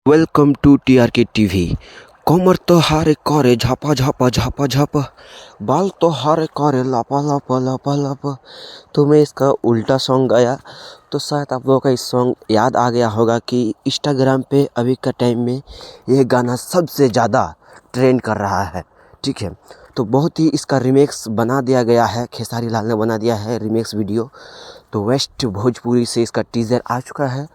Welcome to TRK TV. कमर तो हारे करे झापा झापा झापा झापा, बाल तो हारे करे लापा लापा लापा लापा। तो मैं इसका उल्टा सॉन्ग गाया तो शायद आप लोगों का इस सॉन्ग याद आ गया होगा कि इंस्टाग्राम पे अभी का टाइम में ये गाना सबसे ज़्यादा ट्रेंड कर रहा है। ठीक है, तो बहुत ही इसका रिमिक्स बना दिया गया है, खेसारी लाल ने बना दिया है रिमिक्स वीडियो। तो वेस्ट भोजपुरी से इसका टीज़र आ चुका है,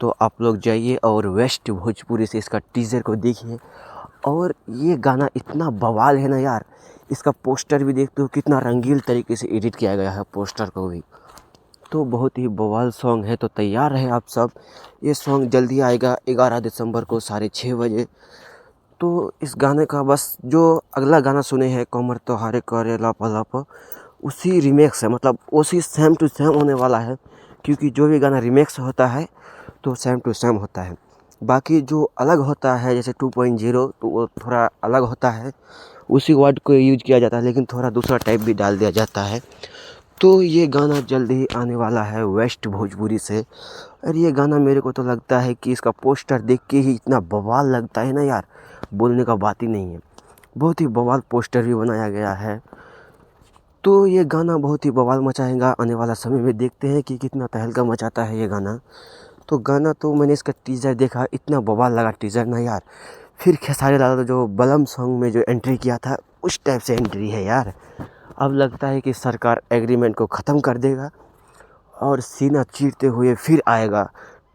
तो आप लोग जाइए और वेस्ट भोजपुरी से इसका टीज़र को देखिए। और ये गाना इतना बवाल है ना यार, इसका पोस्टर भी देखते हो कितना रंगीन तरीके से एडिट किया गया है पोस्टर को भी। तो बहुत ही बवाल सॉन्ग है, तो तैयार रहे आप सब। ये सॉन्ग जल्दी आएगा 11 दिसंबर को 6:30 बजे। तो इस गाने का बस जो अगला गाना सुने हैं कमर तो हारे करे लापा लापा, उसी रिमेक्स है, मतलब उसी सेम टू सेम होने वाला है। क्योंकि जो भी गाना रिमेक्स होता है तो सेम टू सेम होता है। बाकी जो अलग होता है जैसे 2.0 तो वो थोड़ा अलग होता है, उसी वर्ड को यूज किया जाता है लेकिन थोड़ा दूसरा टाइप भी डाल दिया जाता है। तो ये गाना जल्द ही आने वाला है वेस्ट भोजपुरी से। और ये गाना मेरे को तो लगता है कि इसका पोस्टर देख के ही इतना बवाल लगता है ना यार, बोलने का बात ही नहीं है। बहुत ही बवाल पोस्टर भी बनाया गया है। तो ये गाना बहुत ही बवाल मचाएगा आने वाला समय में, देखते हैं कि कितना तहलका मचाता है ये गाना। तो गाना तो मैंने इसका टीज़र देखा, इतना बवाल लगा टीज़र ना यार। फिर खेसारी लाल जो बलम सॉन्ग में जो एंट्री किया था उस टाइप से एंट्री है यार। अब लगता है कि सरकार एग्रीमेंट को ख़त्म कर देगा और सीना चीरते हुए फिर आएगा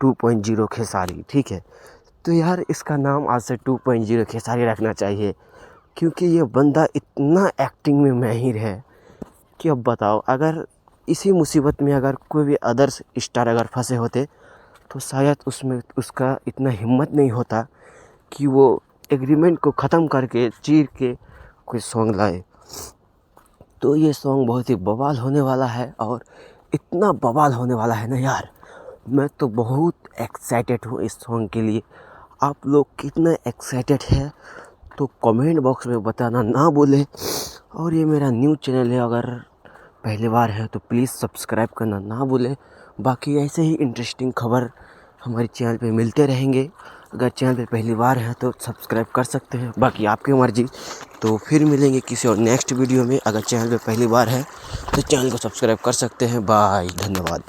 2.0 खेसारी। ठीक है, तो यार इसका नाम आज से 2.0 खेसारी रखना चाहिए, क्योंकि ये बंदा इतना एक्टिंग में माहिर है कि अब बताओ, अगर इसी मुसीबत में अगर कोई भी अदर्स स्टार अगर फंसे होते तो शायद उसमें उसका इतना हिम्मत नहीं होता कि वो एग्रीमेंट को ख़त्म करके चीर के कोई सॉन्ग लाए। तो ये सॉन्ग बहुत ही बवाल होने वाला है, और इतना बवाल होने वाला है ना यार, मैं तो बहुत एक्साइटेड हूँ इस सॉन्ग के लिए। आप लोग कितना एक्साइटेड है तो कमेंट बॉक्स में बताना ना भूलें। और ये मेरा न्यूज़ चैनल है, अगर पहली बार है तो प्लीज़ सब्सक्राइब करना ना भूलें। बाकी ऐसे ही इंटरेस्टिंग खबर हमारे चैनल पे मिलते रहेंगे। अगर चैनल पे पहली बार है तो सब्सक्राइब कर सकते हैं, बाकी आपकी मर्ज़ी। तो फिर मिलेंगे किसी और नेक्स्ट वीडियो में। अगर चैनल पे पहली बार है तो चैनल को सब्सक्राइब कर सकते हैं। बाय, धन्यवाद।